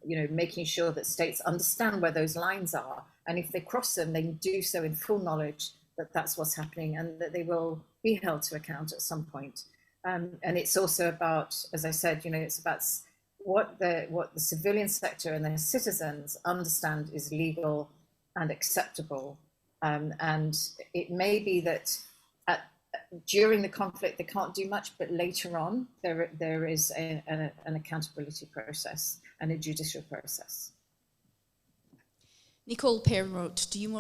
making sure that states understand where those lines are, and if they cross them, they do so in full knowledge that that's what's happening and that they will be held to account at some point. And it's also about, as I said, it's about what the civilian sector and their citizens understand is legal and acceptable. And it may be that during the conflict they can't do much, but later on there is an accountability process and a judicial process. Nicole Perrotte, do you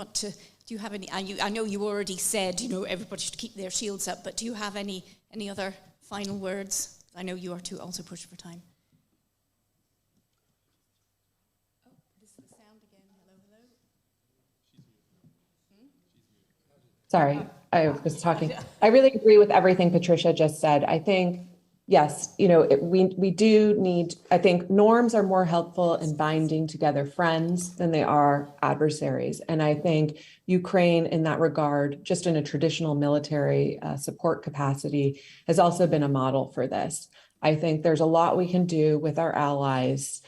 have any, I know you already said, everybody should keep their shields up, but do you have any other final words? I know you are too also pushed for time. Oh, this is the sound again. Hello, hello. Sorry, I was talking. I really agree with everything Patricia just said. I think, yes, we do need, I think norms are more helpful in binding together friends than they are adversaries. And I think Ukraine in that regard, just in a traditional military support capacity, has also been a model for this. I think there's a lot we can do with our allies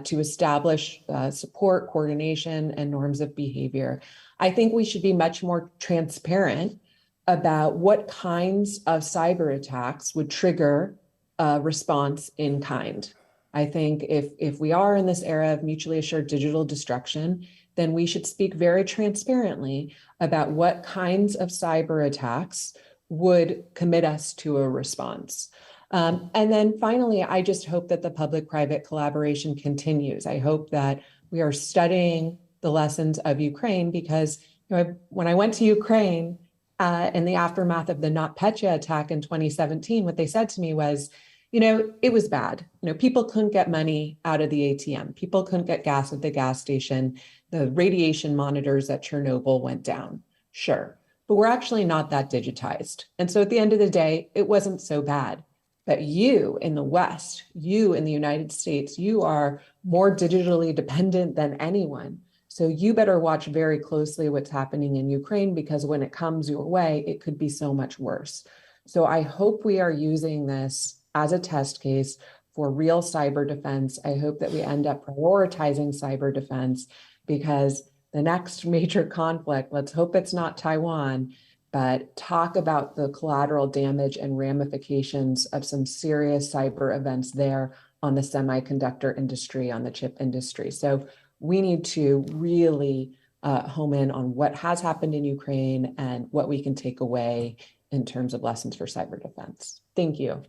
to establish support, coordination, and norms of behavior. I think we should be much more transparent about what kinds of cyber attacks would trigger a response in kind. I think if we are in this era of mutually assured digital destruction, then we should speak very transparently about what kinds of cyber attacks would commit us to a response. And then finally, I just hope that the public-private collaboration continues. I hope that we are studying the lessons of Ukraine because when I went to Ukraine, in the aftermath of the NotPetya attack in 2017, what they said to me was, it was bad. People couldn't get money out of the ATM. People couldn't get gas at the gas station. The radiation monitors at Chernobyl went down. Sure. But we're actually not that digitized. And so at the end of the day, it wasn't so bad. But you in the West, you in the United States, you are more digitally dependent than anyone. So you better watch very closely what's happening in Ukraine, because when it comes your way, it could be so much worse. So I hope we are using this as a test case for real cyber defense. I hope that we end up prioritizing cyber defense, because the next major conflict, let's hope it's not Taiwan, but talk about the collateral damage and ramifications of some serious cyber events there on the semiconductor industry, on the chip industry. So we need to really home in on what has happened in Ukraine and what we can take away in terms of lessons for cyber defense. Thank you.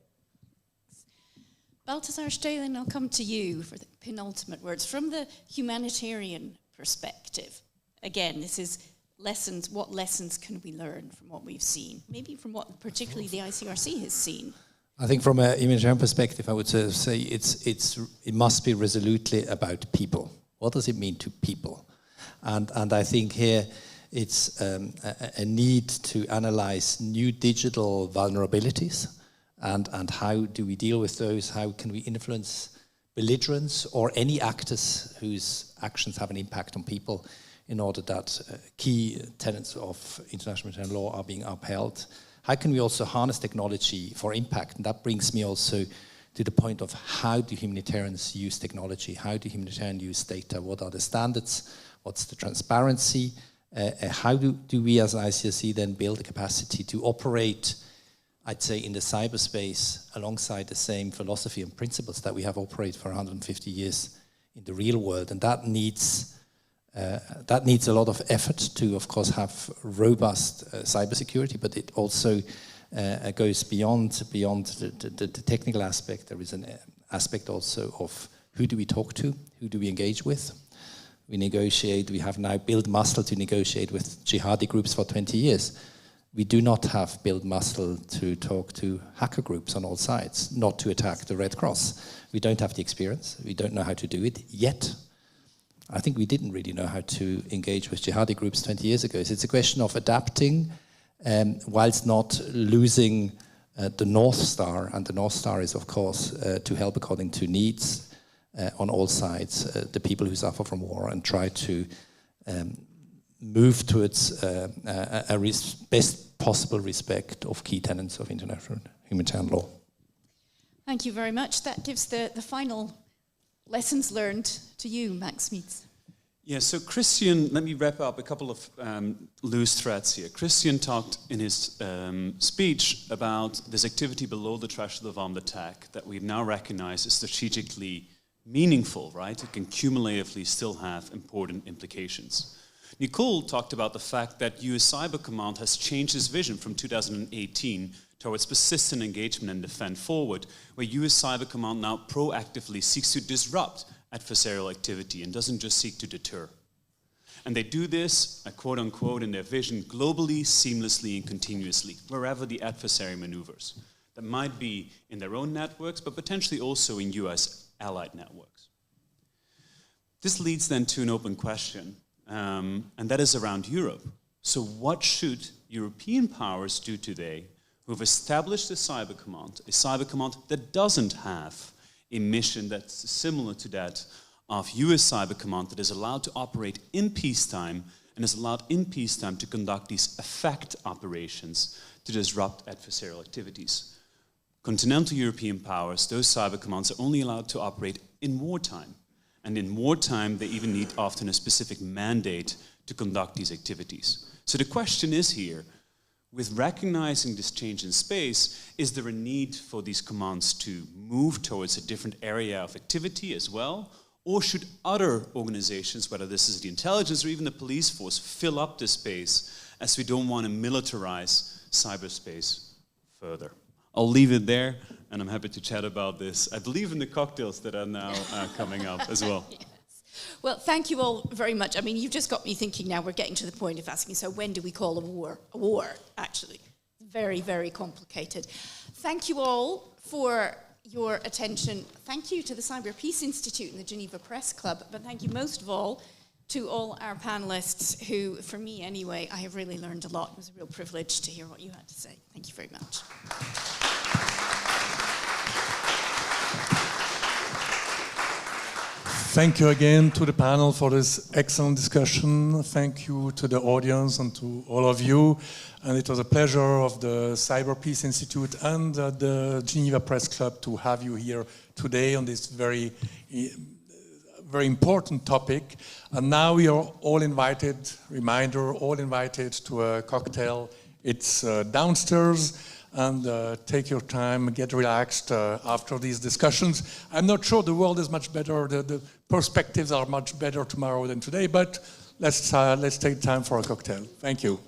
Balthasar Stehlen, I'll come to you for the penultimate words. From the humanitarian perspective, again, this is lessons. What lessons can we learn from what we've seen? Maybe from what particularly the ICRC has seen. I think from a humanitarian perspective, I would say it must be resolutely about people. What does it mean to people? And I think here it's a need to analyze new digital vulnerabilities and how do we deal with those? How can we influence belligerents or any actors whose actions have an impact on people in order that key tenets of international humanitarian law are being upheld? How can we also harness technology for impact? And that brings me also to the point of how do humanitarians use technology? How do humanitarians use data? What are the standards? What's the transparency? How do we as an ICRC then build a capacity to operate, I'd say, in the cyberspace alongside the same philosophy and principles that we have operated for 150 years in the real world? And that needs a lot of effort to, of course, have robust cybersecurity, but it also goes beyond the technical aspect. There is an aspect also of who do we talk to, who do we engage with. We negotiate, we have now built muscle to negotiate with jihadi groups for 20 years. We do not have built muscle to talk to hacker groups on all sides, not to attack the Red Cross. We don't have the experience, we don't know how to do it yet. I think we didn't really know how to engage with jihadi groups 20 years ago. So it's a question of adapting whilst not losing the North Star. And the North Star is, of course, to help according to needs on all sides, the people who suffer from war, and try to move towards a best possible respect of key tenets of international humanitarian law. Thank you very much. That gives the final lessons learned to you, Max Meets. Yeah, so Christian, let me wrap up a couple of loose threads here. Christian talked in his speech about this activity below the threshold of armed attack that we now recognize is strategically meaningful, right? It can cumulatively still have important implications. Nicole talked about the fact that US Cyber Command has changed its vision from 2018 towards persistent engagement and defend forward, where US Cyber Command now proactively seeks to disrupt adversarial activity and doesn't just seek to deter. And they do this, quote unquote, in their vision, globally, seamlessly, and continuously, wherever the adversary maneuvers. That might be in their own networks, but potentially also in US allied networks. This leads then to an open question, and that is around Europe. So what should European powers do today who have established a cyber command that doesn't have a mission that's similar to that of US cyber command, that is allowed to operate in peacetime and is allowed in peacetime to conduct these effect operations to disrupt adversarial activities? Continental European powers, those cyber commands, are only allowed to operate in wartime. And in wartime, they even need often a specific mandate to conduct these activities. So the question is here, with recognizing this change in space, is there a need for these commands to move towards a different area of activity as well? Or should other organizations, whether this is the intelligence or even the police force, fill up this space, as we don't want to militarize cyberspace further? I'll leave it there, and I'm happy to chat about this. I believe in the cocktails that are now coming up as well. Yes. Well, thank you all very much. I mean, you've just got me thinking now. We're getting to the point of asking, so when do we call a war? A war, actually. Very, very complicated. Thank you all for your attention. Thank you to the Cyber Peace Institute and the Geneva Press Club, but thank you most of all to all our panelists who, for me anyway, I have really learned a lot. It was a real privilege to hear what you had to say. Thank you very much. Thank you again to the panel for this excellent discussion. Thank you to the audience and to all of you. And it was a pleasure of the Cyber Peace Institute and the Geneva Press Club to have you here today on this very important topic. And now we are all invited, reminder, all invited to a cocktail. It's downstairs. And take your time, get relaxed after these discussions. I'm not sure the world is much better, the perspectives are much better tomorrow than today, but let's take time for a cocktail. Thank you.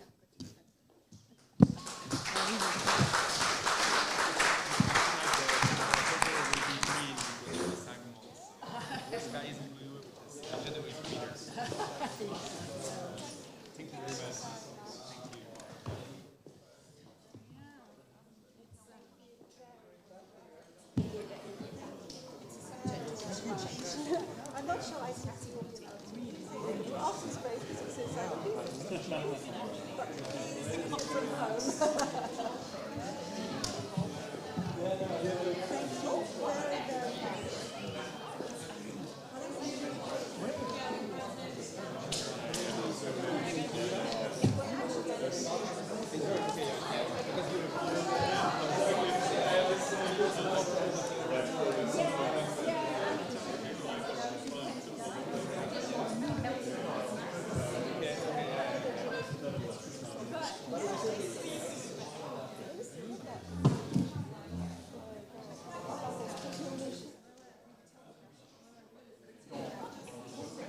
I'm not sure I can see what you're office space because it's inside but please come from home.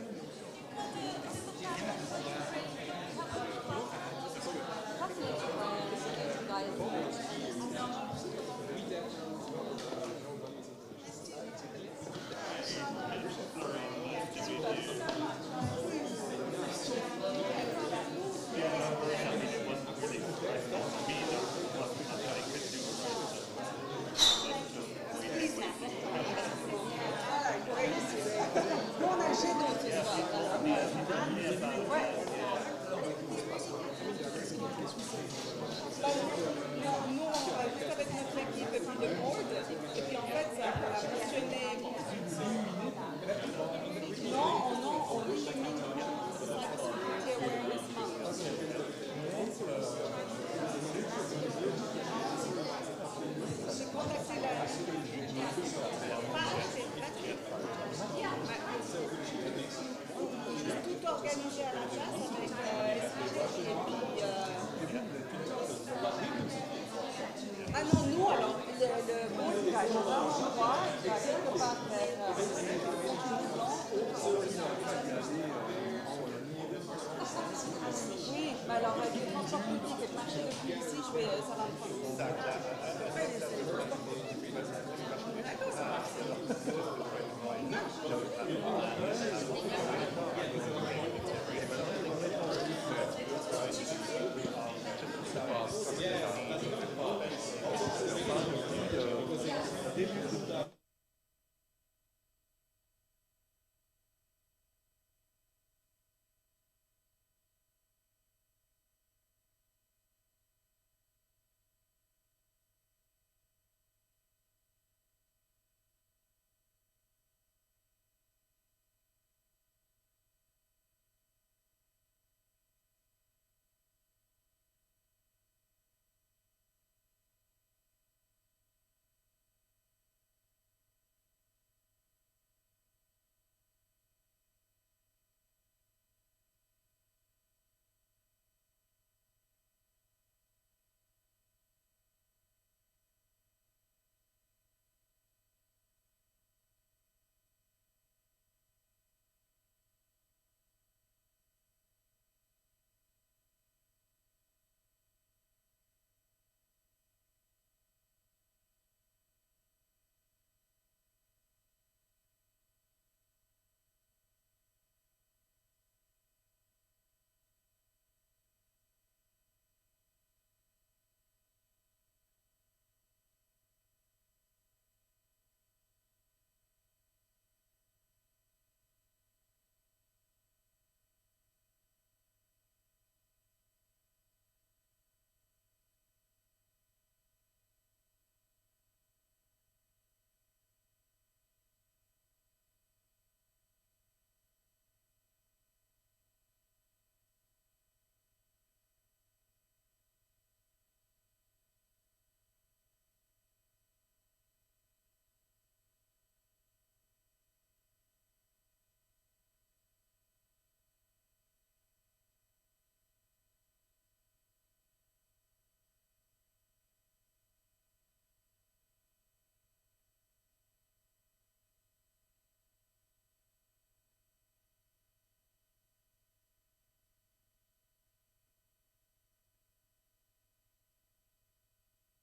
Thank you very, very much. Oui, mais alors avec le transport public et le marché depuis ici, ça va me prendre. D'accord, ça marche.